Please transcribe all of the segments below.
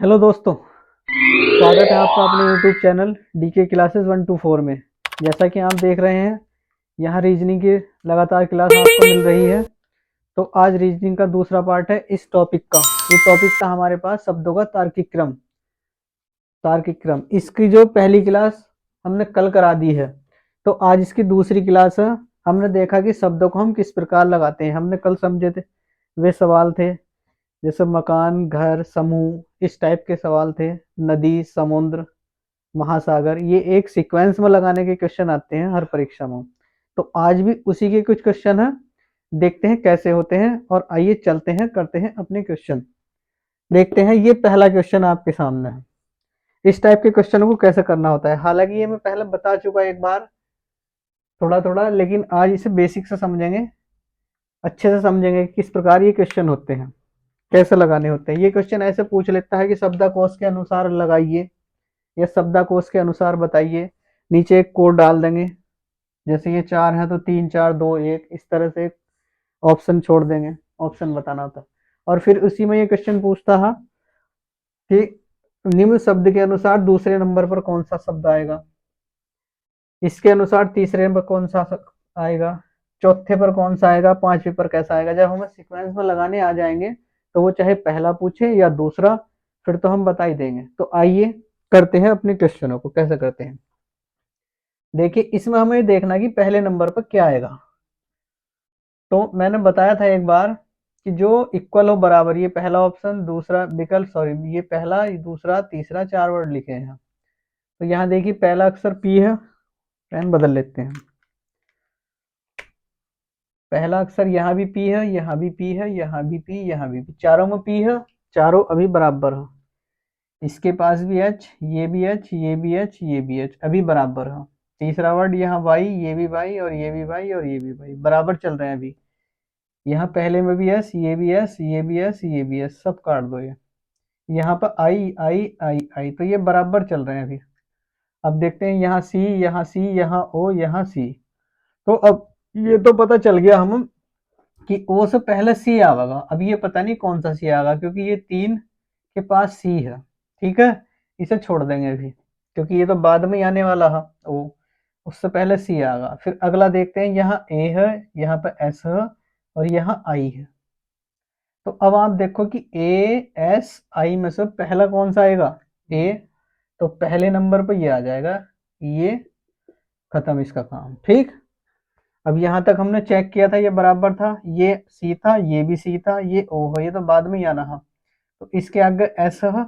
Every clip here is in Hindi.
हेलो दोस्तों, स्वागत है आपका अपने YouTube channel DK classes 1 to 4 में। जैसा कि आप देख रहे हैं, यहाँ रीजनिंग की लगातार क्लास आपको मिल रही है। तो आज रीजनिंग का दूसरा पार्ट है इस टॉपिक का। ये टॉपिक था हमारे पास शब्दों का तार्किक क्रम। इसकी जो पहली क्लास हमने कल करा दी है, तो आज इसकी दूसरी क्लास है। हमने देखा कि शब्दों को हम किस प्रकार लगाते हैं। हमने कल समझे थे, वे सवाल थे जैसे मकान, घर, समूह, इस टाइप के सवाल थे। नदी, समुद्र, महासागर, ये एक सीक्वेंस में लगाने के क्वेश्चन आते हैं हर परीक्षा में। तो आज भी उसी के कुछ क्वेश्चन हैं, देखते हैं कैसे होते हैं। और आइए चलते हैं, करते हैं अपने क्वेश्चन। देखते हैं, ये पहला क्वेश्चन आपके सामने है। इस टाइप के क्वेश्चन को कैसे करना होता है, हालांकि ये मैं पहले बता चुका एक बार थोड़ा थोड़ा, लेकिन आज इसे बेसिक से समझेंगे, अच्छे से समझेंगे कि किस प्रकार ये क्वेश्चन होते हैं, कैसे लगाने होते हैं। ये क्वेश्चन ऐसे पूछ लेता है कि शब्दकोश के अनुसार लगाइए या शब्दकोश के अनुसार बताइए। नीचे एक कोड डाल देंगे, जैसे ये 4 है तो 3 4 2 1, इस तरह से एक ऑप्शन छोड़ देंगे, ऑप्शन बताना होता। और फिर उसी में ये क्वेश्चन पूछता है कि निम्न शब्द के अनुसार दूसरे नंबर पर कौन सा शब्द आएगा, इसके अनुसार तीसरे नंबर कौन सा आएगा, चौथे पर कौन सा आएगा, पांचवे पर कैसा आएगा। जब हमें सीक्वेंस में लगाने आ जाएंगे तो वो चाहे पहला पूछे या दूसरा, फिर तो हम बता ही देंगे। तो आइए करते हैं अपने क्वेश्चनों को, कैसे करते हैं। देखिए, इसमें हमें देखना कि पहले नंबर पर क्या आएगा। तो मैंने बताया था एक बार कि जो इक्वल हो, बराबर, ये पहला ऑप्शन, दूसरा विकल्प, सॉरी, ये पहला, ये दूसरा, तीसरा, 4 वर्ड लिखे हैं। तो यहाँ देखिए पहला अक्षर पी है, पेन बदल लेते हैं। पहला अक्षर यहाँ भी पी है, यहाँ भी पी है, यहाँ भी पी, यहाँ भी पी, चारों में पी है, चारों अभी बराबर है। इसके पास भी एच, ये भी एच, ये भी एच, ये भी एच, अभी बराबर है। तीसरा वर्ड यहाँ वाई, ये भी वाई और ये भी वाई और ये भी वाई, बराबर चल रहे हैं अभी। यहाँ पहले में भी एस, ये भी एस, ये भी एस, ये भी एस, सब काट दो ये। यहाँ पर आई आई आई आई, तो ये बराबर चल रहे हैं अभी। अब देखते हैं यहाँ सी, यहाँ सी, यहाँ ओ, यहाँ सी। तो अब ये तो पता चल गया हम कि ओ से पहले सी आएगा। अब ये पता नहीं कौन सा सी आएगा, क्योंकि ये 3 के पास सी है। ठीक है, इसे छोड़ देंगे अभी, क्योंकि ये तो बाद में आने वाला है। ओ, उससे पहले सी आएगा। फिर अगला देखते हैं, यहाँ ए है, यहाँ पे एस है और यहाँ आई है। तो अब आप देखो कि ए एस आई में से पहला कौन सा आएगा, ए। तो पहले नंबर पर ये आ जाएगा, ये खत्म इसका काम। ठीक, अब यहाँ तक हमने चेक किया था, ये बराबर था, ये सी था, ये भी सी था, ये ओ है, ये तो बाद में ही आना है। तो इसके आगे एस है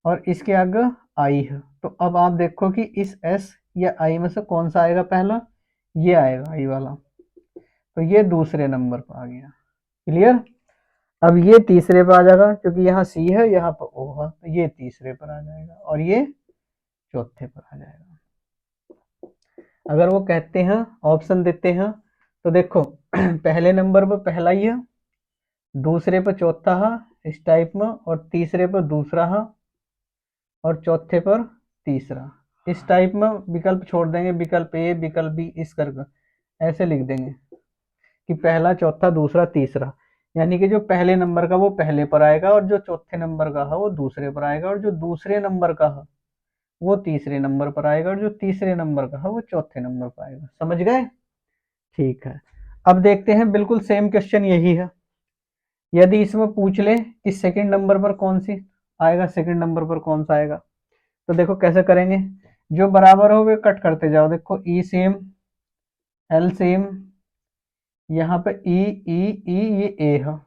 और इसके आगे आई है। तो अब आप देखो कि इस एस या आई में से कौन सा आएगा पहला, ये आएगा, आई वाला। तो ये दूसरे नंबर पर आ गया। क्लियर। अब ये तीसरे पर आ जाएगा, क्योंकि यहाँ सी है, यहाँ पर ओ है, तो ये तीसरे पर आ जाएगा और ये चौथे पर आ जाएगा। अगर वो कहते हैं, ऑप्शन देते हैं, तो देखो पहले नंबर पर पहला ही है, दूसरे पर चौथा है इस टाइप में, और तीसरे पर दूसरा है और चौथे पर तीसरा। इस टाइप में विकल्प छोड़ देंगे, विकल्प ए, विकल्प बी, इस करके ऐसे लिख देंगे कि पहला, चौथा, दूसरा, तीसरा। यानी कि जो पहले नंबर का वो पहले पर आएगा, और जो चौथे नंबर का है वो दूसरे पर आएगा, और जो दूसरे नंबर का है वो तीसरे नंबर पर आएगा, और जो तीसरे नंबर का है वो चौथे नंबर पर आएगा। समझ गए। ठीक है, अब देखते हैं, बिल्कुल सेम क्वेश्चन यही है। यदि इसमें पूछ ले कि सेकंड नंबर पर कौन सी आएगा, सेकंड नंबर पर कौन सा आएगा, तो देखो कैसे करेंगे। जो बराबर हो वे कट करते जाओ। देखो ई सेम, एल सेम, यहाँ पे ई ई ई, ये ए है।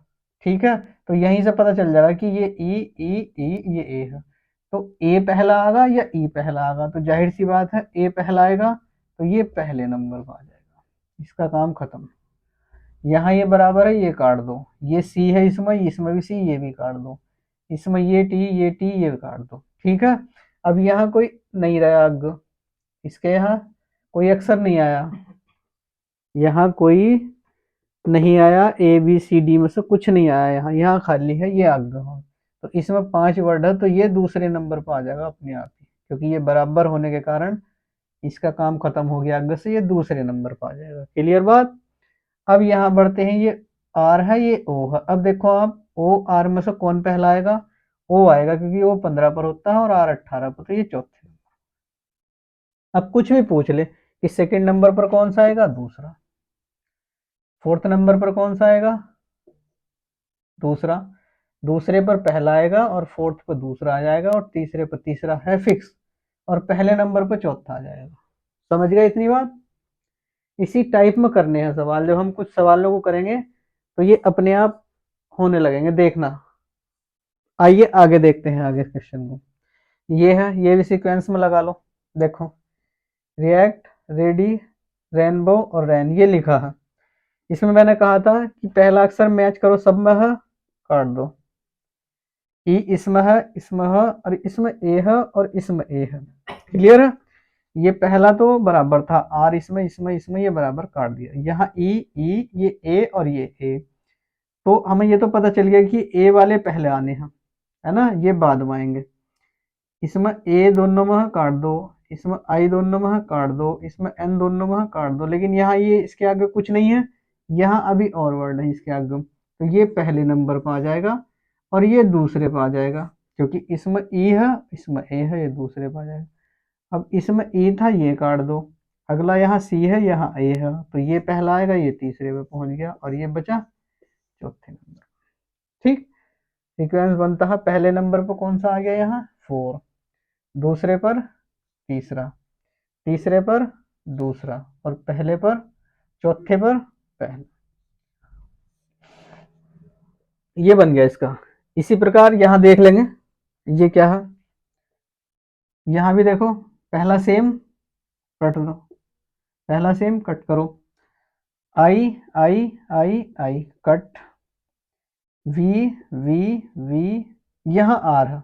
ठीक है, तो यहीं से पता चल जाएगा कि ये ई ई ई, ये ए है। तो ए पहला आएगा या ई पहला आएगा, तो जाहिर सी बात है ए पहला आएगा, तो ये पहले नंबर पर आ जाएगा। इसका काम खत्म। यहाँ ये बराबर है, ये काट दो। ये सी है, इसमें इसमें भी सी, ये भी काट दो। इसमें ये टी, ये टी, ये काट दो। ठीक है, अब यहाँ कोई नहीं रहा अग, इसके यहाँ कोई अक्षर नहीं आया, यहाँ कोई नहीं आया, ए बी सी डी में से कुछ नहीं आया, यहाँ यहाँ खाली है, ये अग। तो इसमें 5 वर्ड है, तो ये दूसरे नंबर पर आ जाएगा अपने आप ही, क्योंकि ये बराबर होने के कारण इसका काम खत्म हो गया अग से, ये दूसरे नंबर पर आ जाएगा। क्लियर बात। अब यहाँ बढ़ते हैं, ये आर है, ये ओ है। अब देखो आप, ओ आर में से कौन पहला आएगा, ओ आएगा क्योंकि ओ 15 पर होता है और आर 18 पर, तो ये चौथे। अब कुछ भी पूछ ले कि सेकंड नंबर पर कौन सा आएगा, दूसरा। फोर्थ नंबर पर कौन सा आएगा, दूसरा। दूसरे पर पहला आएगा और फोर्थ पर दूसरा आ जाएगा और तीसरे पर तीसरा है फिक्स, और पहले नंबर पर चौथा आ जाएगा। समझ गए इतनी बात। इसी टाइप में करने हैं सवाल। जब हम कुछ सवालों को करेंगे तो ये अपने आप होने लगेंगे, देखना। आइए आगे देखते हैं आगे क्वेश्चन को। ये है, ये भी सीक्वेंस में लगा लो। देखो, रिएक्ट, रेडी, रेनबो और रैन, ये लिखा है। इसमें मैंने कहा था कि पहला अक्षर मैच करो, सब में है काट दो। ई इसमें है, इसमें है, और इसमें ए है, और इसमें ए है। क्लियर है। ये पहला तो बराबर था, आर इसमें इसमें इसमें, ये बराबर काट दिया। यहाँ ई ई, ये ए और ये ए, तो हमें ये तो पता चल गया कि ए वाले पहले आने हैं, है ना, ये बाद में आएंगे। इसमें ए दोनों में है काट दो, इसमें आई दोनों में है काट दो, इसमें एन दोनों में है काट दो। लेकिन यहाँ ये इसके आगे कुछ नहीं है, यहाँ अभी और वर्ड है इसके आगे, तो ये पहले नंबर पर आ जाएगा और ये दूसरे पर आ जाएगा, क्योंकि इसमें ई है इसमें ए है, ये दूसरे पर आ जाएगा। अब इसमें ई था, ये काट दो। अगला यहाँ सी है, यहाँ ए है, तो ये पहला आएगा, ये तीसरे पे पहुंच गया, और ये बचा चौथे नंबर। ठीक, सीक्वेंस बनता है, पहले नंबर पर कौन सा आ गया, यहाँ 4, दूसरे पर तीसरा, तीसरे पर दूसरा, और पहले पर, चौथे पर पहला। ये बन गया इसका। इसी प्रकार यहां देख लेंगे, ये क्या है, यहां भी देखो, पहला सेम कट दो, पहला सेम कट करो। I I I I cut, V V V, यहाँ आर है,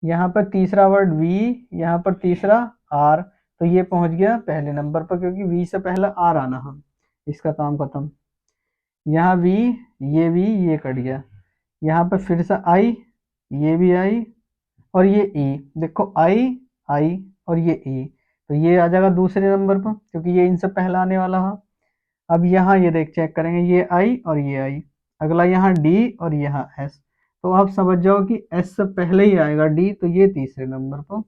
यहाँ पर तीसरा वर्ड वी, यहाँ पर तीसरा आर, तो ये पहुंच गया पहले नंबर पर, क्योंकि वी से पहला आर आना हम, इसका काम खत्म। यहाँ वी, ये कट गया। यहाँ पर फिर से आई, ये भी आई, और ये ई, देखो आई आई और ये ई, तो ये आ जाएगा दूसरे नंबर पर, क्योंकि ये इनसे पहला आने वाला है। अब यहाँ ये देख चेक करेंगे, ये आई और ये आई। अगला यहाँ डी और यहाँ एस, तो आप समझ जाओ कि एस से पहले ही आएगा डी, तो ये तीसरे नंबर पर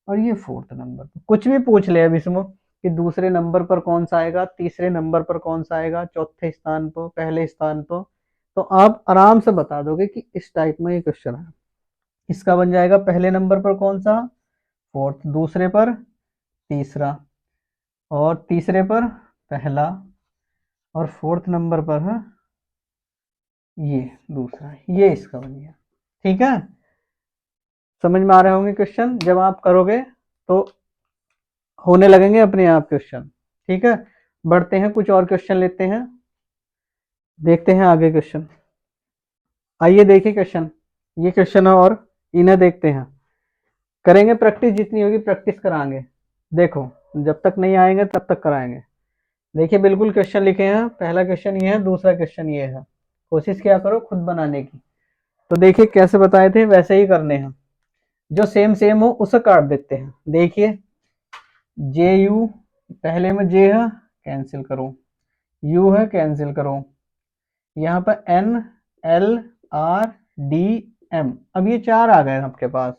और ये फोर्थ नंबर पर। कुछ भी पूछ ले अब इसमें कि दूसरे नंबर पर कौन सा आएगा, तीसरे नंबर पर कौन सा आएगा, चौथे स्थान पर, पहले स्थान पर, तो आप आराम से बता दोगे कि इस टाइप में ये क्वेश्चन है। इसका बन जाएगा पहले नंबर पर कौन सा, फोर्थ, दूसरे पर तीसरा, और तीसरे पर पहला, और फोर्थ नंबर पर है ये दूसरा, ये इसका बन गया। ठीक है, समझ में आ रहे होंगे क्वेश्चन। जब आप करोगे तो होने लगेंगे अपने आप क्वेश्चन। ठीक है, बढ़ते हैं, कुछ और क्वेश्चन लेते हैं, देखते हैं आगे क्वेश्चन। आइए देखिए क्वेश्चन, ये क्वेश्चन है और इन्हें देखते हैं। करेंगे प्रैक्टिस, जितनी होगी प्रैक्टिस कराएंगे। देखो, जब तक नहीं आएंगे तब तक कराएंगे। देखिए बिल्कुल क्वेश्चन लिखे हैं, पहला क्वेश्चन ये है, दूसरा क्वेश्चन ये है। कोशिश क्या करो खुद बनाने की। तो देखिए कैसे बताए थे वैसे ही करने हैं, जो सेम सेम हो उसे काट देते हैं। देखिए, जे यू, पहले में जे है कैंसिल करो, यू है कैंसिल करो, यहाँ पर N L R D M, अब ये चार आ गए आपके पास,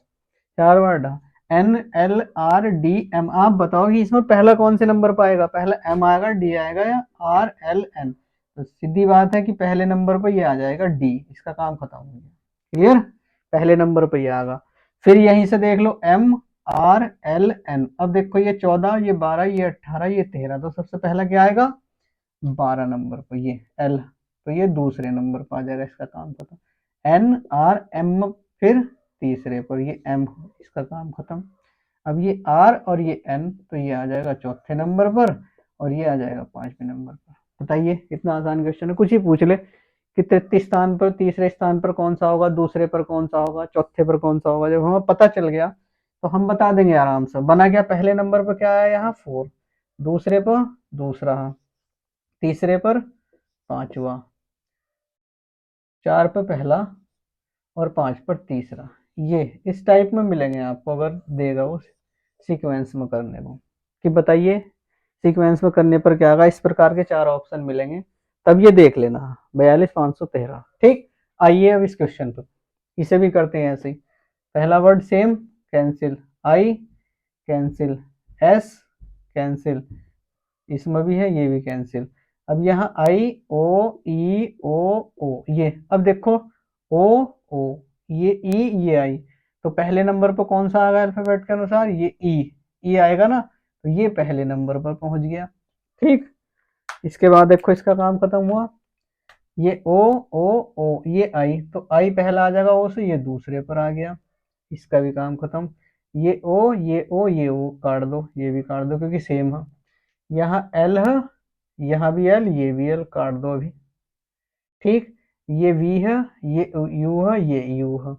चार word N L R D M. आप बताओ कि इसमें पहला कौन से नंबर पर आएगा, पहला एम आएगा, डी आएगा, या आर एल एन। तो सीधी बात है कि पहले नंबर पर ये आ जाएगा डी, इसका काम खत्म हो गया। क्लियर, पहले नंबर पर ये आएगा। फिर यहीं से देख लो एम आर एल एन, अब देखो ये 14, ये 12, ये 18, ये 13, तो सबसे पहला क्या आएगा 12 नंबर पर ये एल, तो ये दूसरे नंबर पर आ जाएगा, इसका काम खत्म। एन आर एम, फिर तीसरे पर ये एम, इसका काम खत्म। अब ये आर और ये एन, तो ये आ जाएगा चौथे नंबर पर और ये आ जाएगा पांचवें नंबर पर। बताइए, कितना आसान क्वेश्चन है। कुछ ही पूछ ले कि तृतीय स्थान पर, तीसरे स्थान पर कौन सा होगा, दूसरे पर कौन सा होगा, चौथे पर कौन सा होगा। जब हमें पता चल गया तो हम बता देंगे आराम से। बना गया, पहले नंबर पर क्या आया यहाँ 4, दूसरे पर दूसरा, तीसरे पर पांचवा, 4 पर पहला और 5 पर तीसरा। ये इस टाइप में मिलेंगे आपको अगर देगा वो सीक्वेंस में करने को। कि बताइए सीक्वेंस में करने पर क्या आएगा, इस प्रकार के 4 ऑप्शन मिलेंगे, तब ये देख लेना 42 513। ठीक, आइए अब इस क्वेश्चन पर। इसे भी करते हैं ऐसे ही, पहला word same cancel, I cancel, S cancel, इसमें भी है, ये भी कैंसिल। अब यहाँ आई ओ ई ओ, ये अब देखो ओ ओ, ये ई ये आई, तो पहले नंबर पर कौन सा आएगा अल्फाबेट के अनुसार, ये ई आएगा ना, तो ये पहले नंबर पर पहुंच गया। ठीक, इसके बाद देखो इसका काम खत्म हुआ, ये ओ ये आई, तो आई पहला आ जाएगा ओ से, ये दूसरे पर आ गया, इसका भी काम खत्म। ये ओ ये ओ ये ओ काट दो, ये भी काट दो क्योंकि सेम है। यहाँ एल है, यहाँ भी एल, ये भी एल, काट दो अभी। ठीक, ये वी है, ये यू है, ये यू है,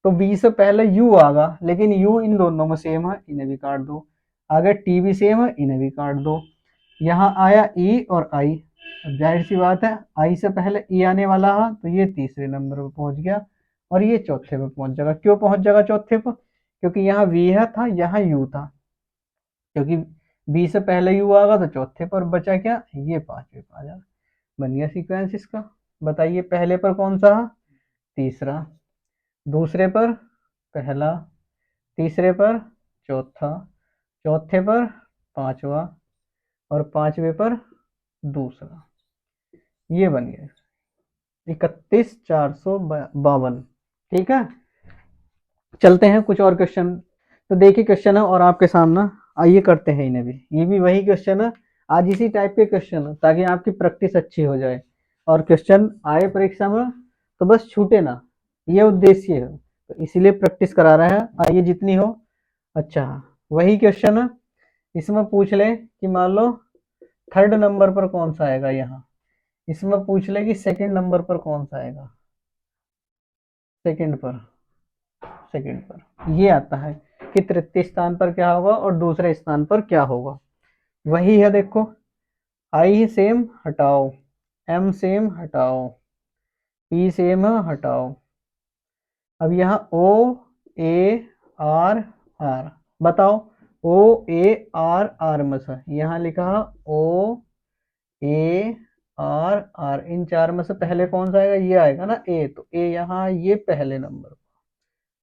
तो वी से पहले यू आगा, लेकिन यू इन दोनों में सेम है, इन्हें भी काट दो। आगे टी भी सेम है, इन्हें भी काट दो। यहाँ आया ई और आई, अब जाहिर सी बात है आई से पहले ई आने वाला है, तो ये तीसरे नंबर पर पहुंच गया और ये चौथे पे पहुंच जाएगा। क्यों पहुंच जाएगा चौथे पर, क्योंकि यहाँ वी है था, यहाँ यू था, क्योंकि बी से पहले यू आएगा तो चौथे पर बचा क्या, ये पांचवे पर आ जाएगा। बन गया सीक्वेंस इसका। बताइए पहले पर कौन सा है, तीसरा, दूसरे पर पहला, तीसरे पर चौथा, चौथे पर पांचवा और पांचवे पर दूसरा। ये बन गया 31,452। ठीक है, चलते हैं कुछ और क्वेश्चन। तो देखिए क्वेश्चन है और आपके सामने, आइए करते हैं इन्हें भी, ये भी वही क्वेश्चन है, आज इसी टाइप के क्वेश्चन है ताकि आपकी प्रैक्टिस अच्छी हो जाए और क्वेश्चन आए परीक्षा में तो बस छूटे ना, ये उद्देश्य है, तो इसीलिए प्रैक्टिस करा रहे हैं, आइए जितनी हो। अच्छा, वही क्वेश्चन है, इसमें पूछ ले कि मान लो थर्ड नंबर पर कौन सा आएगा, यहाँ इसमें पूछ ले कि सेकंड नंबर पर कौन सा आएगा, सेकंड पर, सेकंड पर ये आता है कि तृतीय स्थान पर क्या होगा और दूसरे स्थान पर क्या होगा। वही है, देखो आई सेम हटाओ, एम सेम हटाओ, पी सेम हटाओ। अब यहाँ ओ ए आर आर, बताओ ओ ए आर में से यहाँ लिखा ओ ए आर आर, इन चार में से पहले कौन सा आएगा, ये आएगा ना ए, तो ए यहाँ, ये पहले नंबर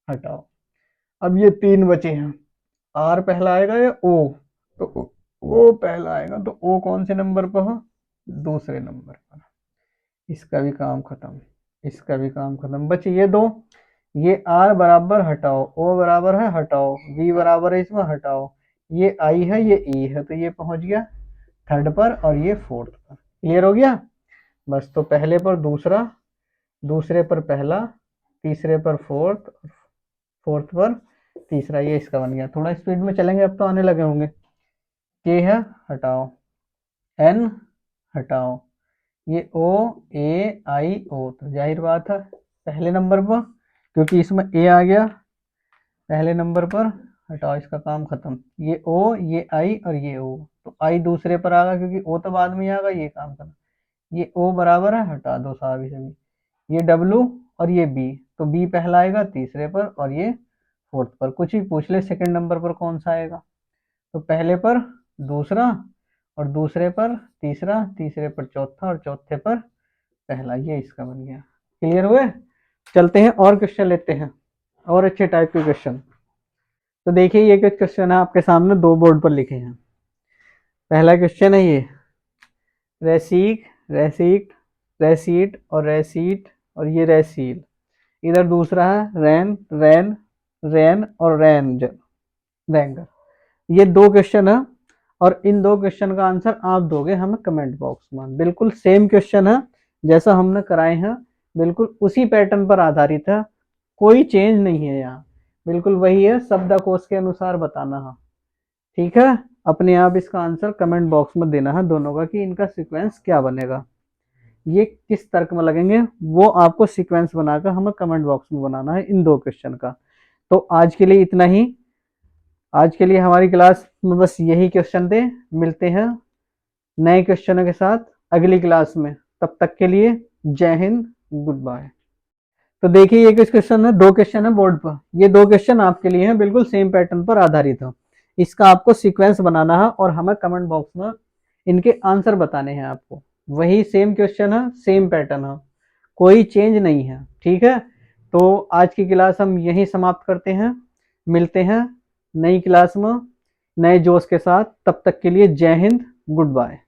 हटाओ। अब ये तीन बचे हैं, आर पहला आएगा या ओ, तो ओ पहला आएगा, तो ओ कौन से नंबर पर हो, दूसरे नंबर पर। इसका भी काम खत्म, इसका भी काम खत्म, बचे ये दो, ये आर बराबर हटाओ, ओ बराबर है हटाओ, वी बराबर है इसमें हटाओ, ये आई है ये ई है, तो ये पहुंच गया थर्ड पर और ये फोर्थ पर। क्लियर हो गया, बस तो पहले पर दूसरा, दूसरे पर पहला, तीसरे पर फोर्थ, फोर्थ पर तीसरा, ये इसका बन गया। थोड़ा स्पीड में चलेंगे, अब तो आने लगे होंगे। के है हटाओ, एन हटाओ, ये ओ ए आई ओ, तो जाहिर बात है पहले नंबर पर, क्योंकि इसमें ए आ गया पहले नंबर पर, हटाओ, इसका काम खत्म। ये ओ ये आई और ये ओ, तो आई दूसरे पर आ गया क्योंकि ओ तो बाद में आएगा, ये काम करना। ये ओ बराबर है, हटा दो सारी सभी। ये डब्लू और ये बी, तो बी पहला आएगा तीसरे पर और ये फोर्थ पर। कुछ भी पूछ ले सेकंड नंबर पर कौन सा आएगा, तो पहले पर दूसरा और दूसरे पर तीसरा, तीसरे पर चौथा और चौथे पर पहला, ये इसका बन गया। क्लियर हुए, चलते हैं और क्वेश्चन लेते हैं, और अच्छे टाइप के क्वेश्चन। तो देखिए ये कुछ क्वेश्चन है आपके सामने, दो बोर्ड पर लिखे हैं। पहला क्वेश्चन है ये, रेसीक रेसीट रेसीट और रेसीट और ये रेसील। इधर दूसरा है रैन रैन रैन और रैंज रैंगर। ये दो क्वेश्चन है और इन दो क्वेश्चन का आंसर आप दोगे हमें कमेंट बॉक्स में। बिल्कुल सेम क्वेश्चन है जैसा हमने कराए हैं, बिल्कुल उसी पैटर्न पर आधारित है, कोई चेंज नहीं है यहाँ, बिल्कुल वही है, शब्दकोश के अनुसार बताना है। ठीक है, अपने आप इसका आंसर कमेंट बॉक्स में देना है दोनों का कि इनका सीक्वेंस क्या बनेगा, ये किस तर्क में लगेंगे, वो आपको सीक्वेंस बनाकर हमें कमेंट बॉक्स में बनाना है इन दो क्वेश्चन का। तो आज के लिए इतना ही, आज के लिए हमारी क्लास में बस यही क्वेश्चन थे। मिलते हैं नए क्वेश्चनों के साथ अगली क्लास में, तब तक के लिए जय हिंद, गुड बाय। तो देखिए ये कुछ क्वेश्चन है, दो क्वेश्चन है बोर्ड पर, ये दो क्वेश्चन आपके लिए हैं, बिल्कुल सेम पैटर्न पर आधारित है। इसका आपको सीक्वेंस बनाना है और हमें कमेंट बॉक्स में इनके आंसर बताने हैं आपको। वही सेम क्वेश्चन है, सेम पैटर्न है, कोई चेंज नहीं है। ठीक है, तो आज की क्लास हम यहीं समाप्त करते हैं, मिलते हैं नई क्लास में नए जोश के साथ। तब तक के लिए जय हिंद, गुड बाय।